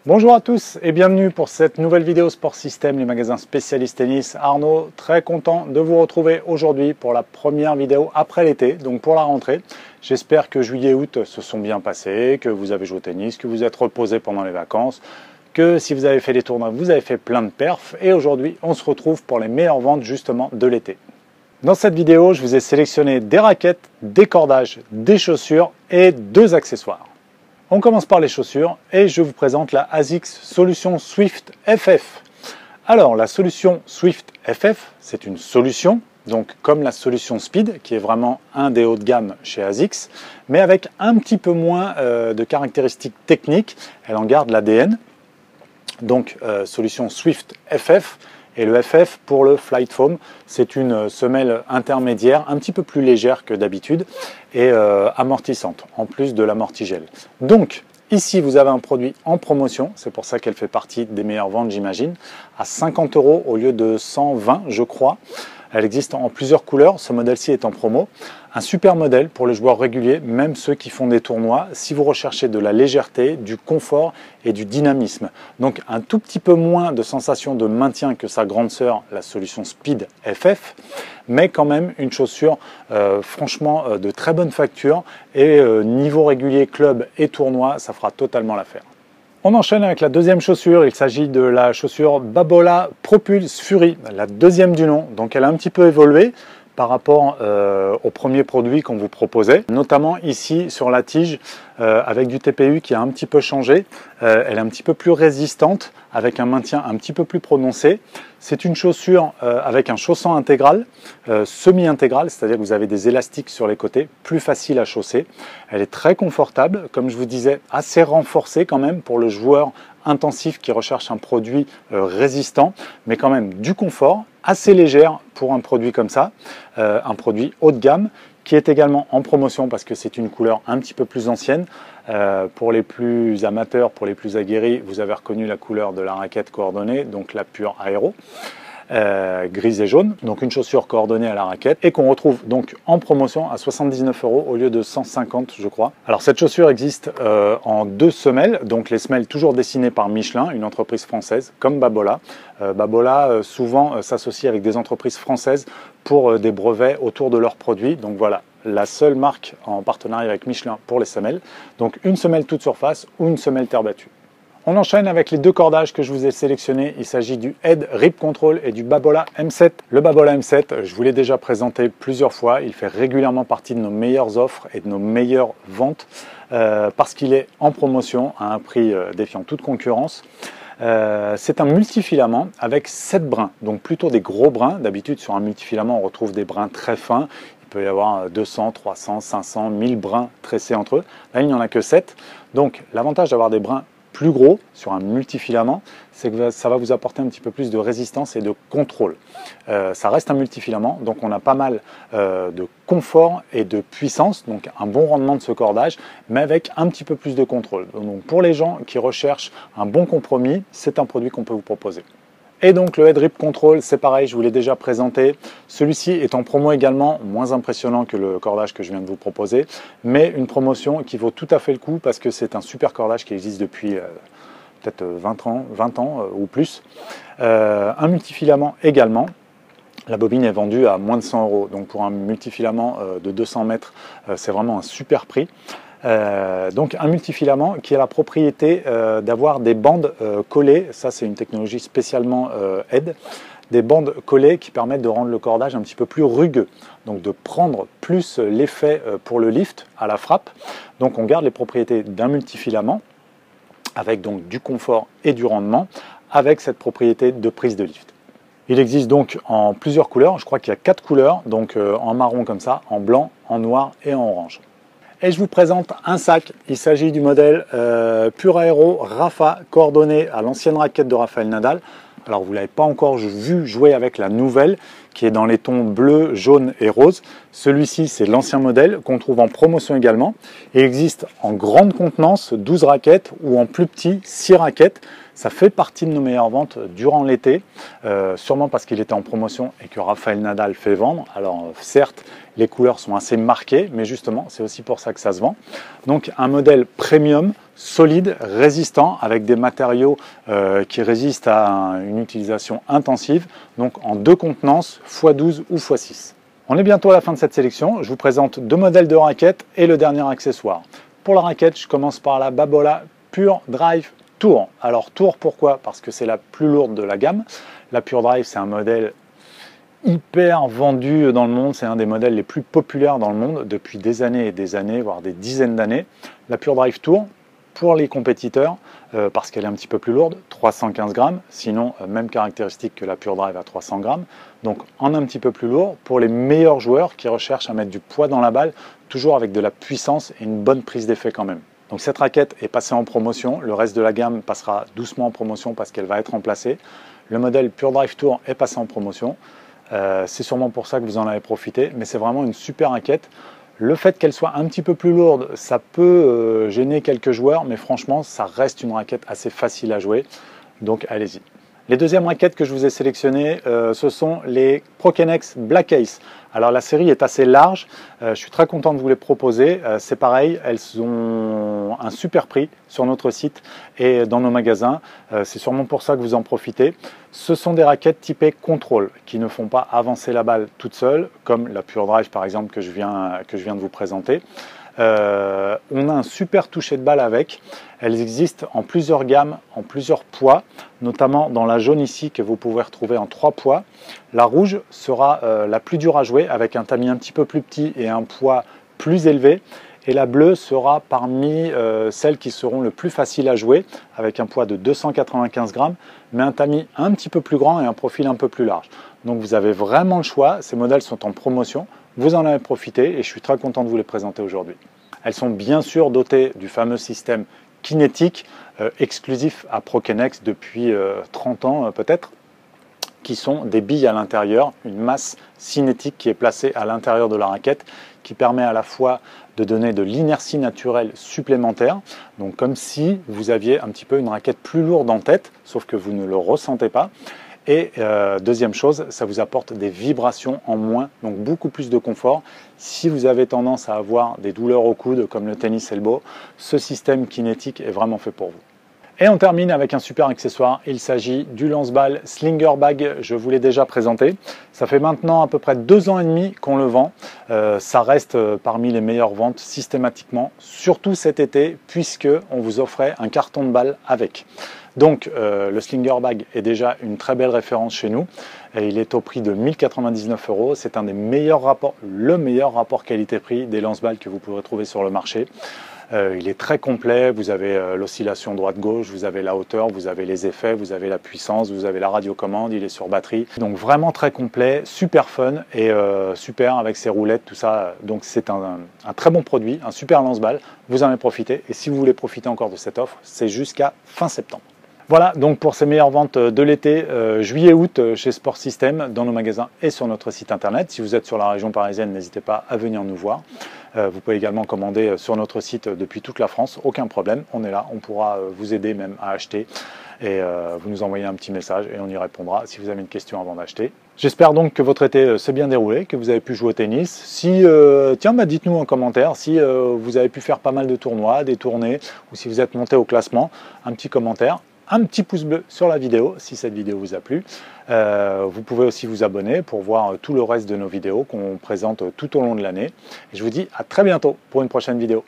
Bonjour à tous et bienvenue pour cette nouvelle vidéo Sport System, les magasins spécialistes tennis. Arnaud, très content de vous retrouver aujourd'hui pour la première vidéo après l'été, donc pour la rentrée. J'espère que juillet et août se sont bien passés, que vous avez joué au tennis, que vous êtes reposé pendant les vacances, que si vous avez fait des tournois, vous avez fait plein de perfs. Et aujourd'hui, on se retrouve pour les meilleures ventes justement de l'été. Dans cette vidéo, je vous ai sélectionné des raquettes, des cordages, des chaussures et deux accessoires. On commence par les chaussures et je vous présente la ASICS Solution Swift FF. Alors la solution Swift FF, c'est une solution, donc comme la solution Speed, qui est vraiment un des hauts de gamme chez ASICS, mais avec un petit peu moins de caractéristiques techniques. Elle en garde l'ADN. Donc solution Swift FF. Et le FF pour le Flight Foam, c'est une semelle intermédiaire, un petit peu plus légère que d'habitude et amortissante, en plus de l'amortigel. Donc, ici, vous avez un produit en promotion, c'est pour ça qu'elle fait partie des meilleures ventes, j'imagine, à 50 € au lieu de 120, je crois. Elle existe en plusieurs couleurs, ce modèle-ci est en promo. Un super modèle pour les joueurs réguliers, même ceux qui font des tournois, si vous recherchez de la légèreté, du confort et du dynamisme. Donc un tout petit peu moins de sensation de maintien que sa grande sœur, la solution Speed FF, mais quand même une chaussure franchement de très bonne facture et niveau régulier, club et tournoi, ça fera totalement l'affaire. On enchaîne avec la deuxième chaussure, il s'agit de la chaussure Babola Propulse Fury, la deuxième du nom, donc elle a un petit peu évolué par rapport au premier produit qu'on vous proposait, notamment ici sur la tige avec du TPU qui a un petit peu changé, elle est un petit peu plus résistante avec un maintien un petit peu plus prononcé. C'est une chaussure avec un chausson intégral, semi-intégral, c'est-à-dire que vous avez des élastiques sur les côtés, plus facile à chausser. Elle est très confortable, comme je vous disais, assez renforcée quand même pour le joueur intensif qui recherche un produit résistant, mais quand même du confort, assez légère pour un produit comme ça, un produit haut de gamme, qui est également en promotion parce que c'est une couleur un petit peu plus ancienne. Pour les plus amateurs, pour les plus aguerris, vous avez reconnu la couleur de la raquette coordonnée, donc la pure aéro, grise et jaune. Donc une chaussure coordonnée à la raquette et qu'on retrouve donc en promotion à 79 € au lieu de 150 je crois. Alors cette chaussure existe en deux semelles, donc les semelles toujours dessinées par Michelin, une entreprise française comme Babola. Babola souvent s'associe avec des entreprises françaises pour des brevets autour de leurs produits. Donc voilà, la seule marque en partenariat avec Michelin pour les semelles. Donc une semelle toute surface ou une semelle terre battue. On enchaîne avec les deux cordages que je vous ai sélectionnés. Il s'agit du Head Rip Control et du Babola M7. Le Babola M7, je vous l'ai déjà présenté plusieurs fois. Il fait régulièrement partie de nos meilleures offres et de nos meilleures ventes parce qu'il est en promotion à un prix défiant toute concurrence. C'est un multifilament avec 7 brins, donc plutôt des gros brins. D'habitude sur un multifilament on retrouve des brins très fins. Il peut y avoir 200, 300, 500, 1000 brins tressés entre eux. Là il n'y en a que 7. Donc l'avantage d'avoir des brins plus gros sur un multifilament, c'est que ça va vous apporter un petit peu plus de résistance et de contrôle. Ça reste un multifilament, donc on a pas mal de confort et de puissance, donc un bon rendement de ce cordage, mais avec un petit peu plus de contrôle. Donc pour les gens qui recherchent un bon compromis, c'est un produit qu'on peut vous proposer. Et donc le Head Rip Control, c'est pareil, je vous l'ai déjà présenté. Celui-ci est en promo également, moins impressionnant que le cordage que je viens de vous proposer, mais une promotion qui vaut tout à fait le coup parce que c'est un super cordage qui existe depuis peut-être 20 ans ou plus. Un multifilament également. La bobine est vendue à moins de 100 €, donc pour un multifilament de 200 mètres, c'est vraiment un super prix. Donc un multifilament qui a la propriété d'avoir des bandes collées, ça c'est une technologie spécialement Head, des bandes collées qui permettent de rendre le cordage un petit peu plus rugueux, donc de prendre plus l'effet pour le lift à la frappe. Donc on garde les propriétés d'un multifilament avec donc du confort et du rendement avec cette propriété de prise de lift. Il existe donc en plusieurs couleurs, je crois qu'il y a 4 couleurs, donc en marron comme ça, en blanc, en noir et en orange. Et je vous présente un sac, il s'agit du modèle Pure Aero Rafa, coordonné à l'ancienne raquette de Rafael Nadal. Alors vous ne l'avez pas encore vu jouer avec la nouvelle, qui est dans les tons bleu, jaune et rose. Celui-ci, c'est l'ancien modèle qu'on trouve en promotion également. Et existe en grande contenance, 12 raquettes, ou en plus petit, 6 raquettes. Ça fait partie de nos meilleures ventes durant l'été, sûrement parce qu'il était en promotion et que Rafael Nadal fait vendre. Alors certes, les couleurs sont assez marquées, mais justement, c'est aussi pour ça que ça se vend. Donc un modèle premium, solide, résistant, avec des matériaux qui résistent à une utilisation intensive, donc en 2 contenances, x12 ou x6. On est bientôt à la fin de cette sélection, je vous présente 2 modèles de raquettes et le dernier accessoire. Pour la raquette, je commence par la Babolat Pure Drive Tour. Alors Tour, pourquoi? Parce que c'est la plus lourde de la gamme. La Pure Drive, c'est un modèle hyper vendu dans le monde, c'est un des modèles les plus populaires dans le monde depuis des années et des années, voire des dizaines d'années. La Pure Drive Tour, pour les compétiteurs, parce qu'elle est un petit peu plus lourde, 315 grammes, sinon même caractéristique que la Pure Drive à 300 grammes, donc en un petit peu plus lourd, pour les meilleurs joueurs qui recherchent à mettre du poids dans la balle, toujours avec de la puissance et une bonne prise d'effet quand même. Donc cette raquette est passée en promotion, le reste de la gamme passera doucement en promotion parce qu'elle va être remplacée. Le modèle Pure Drive Tour est passé en promotion. C'est sûrement pour ça que vous en avez profité, mais c'est vraiment une super raquette. Le fait qu'elle soit un petit peu plus lourde, ça peut gêner quelques joueurs, mais franchement, ça reste une raquette assez facile à jouer, donc allez-y. Les deuxièmes raquettes que je vous ai sélectionnées, ce sont les Prokenex Black Ace. Alors la série est assez large, je suis très content de vous les proposer. C'est pareil, elles ont un super prix sur notre site et dans nos magasins. C'est sûrement pour ça que vous en profitez. Ce sont des raquettes typées contrôle qui ne font pas avancer la balle toute seule, comme la Pure Drive par exemple que je viens de vous présenter. On a un super toucher de balle avec. Elles existent en plusieurs gammes, en plusieurs poids, notamment dans la jaune ici que vous pouvez retrouver en 3 poids. La rouge sera la plus dure à jouer avec un tamis un petit peu plus petit et un poids plus élevé. Et la bleue sera parmi celles qui seront le plus faciles à jouer avec un poids de 295 grammes, mais un tamis un petit peu plus grand et un profil un peu plus large. Donc vous avez vraiment le choix, ces modèles sont en promotion, vous en avez profité et je suis très content de vous les présenter aujourd'hui. Elles sont bien sûr dotées du fameux système kinétique exclusif à Prokenex depuis 30 ans peut-être, qui sont des billes à l'intérieur, une masse cinétique qui est placée à l'intérieur de la raquette, qui permet à la fois de donner de l'inertie naturelle supplémentaire, donc comme si vous aviez un petit peu une raquette plus lourde en tête, sauf que vous ne le ressentez pas. Et deuxième chose, ça vous apporte des vibrations en moins, donc beaucoup plus de confort. Si vous avez tendance à avoir des douleurs au coude comme le tennis elbow, ce système kinétique est vraiment fait pour vous. Et on termine avec un super accessoire, il s'agit du lance-balle Slinger Bag, je vous l'ai déjà présenté. Ça fait maintenant à peu près 2 ans et demi qu'on le vend, ça reste parmi les meilleures ventes systématiquement, surtout cet été puisque on vous offrait un carton de balle avec. Donc le Slinger Bag est déjà une très belle référence chez nous, et il est au prix de 1099 €, c'est un des meilleurs rapports, le meilleur rapport qualité-prix des lance-balles que vous pourrez trouver sur le marché. Il est très complet, vous avez l'oscillation droite-gauche, vous avez la hauteur, vous avez les effets, vous avez la puissance, vous avez la radiocommande, il est sur batterie. Donc vraiment très complet, super fun et super avec ses roulettes, tout ça. Donc c'est un très bon produit, un super lance-balle, vous en avez profité. Et si vous voulez profiter encore de cette offre, c'est jusqu'à fin septembre. Voilà donc pour ces meilleures ventes de l'été, juillet-août chez Sport System, dans nos magasins et sur notre site internet. Si vous êtes sur la région parisienne, n'hésitez pas à venir nous voir. Vous pouvez également commander sur notre site depuis toute la France, aucun problème, on est là, on pourra vous aider même à acheter. Et vous nous envoyez un petit message et on y répondra si vous avez une question avant d'acheter. J'espère donc que votre été s'est bien déroulé, que vous avez pu jouer au tennis. Si, dites-nous en commentaire si vous avez pu faire pas mal de tournois, des tournées, ou si vous êtes monté au classement, un petit commentaire. Un petit pouce bleu sur la vidéo si cette vidéo vous a plu. Vous pouvez aussi vous abonner pour voir tout le reste de nos vidéos qu'on présente tout au long de l'année. Et je vous dis à très bientôt pour une prochaine vidéo.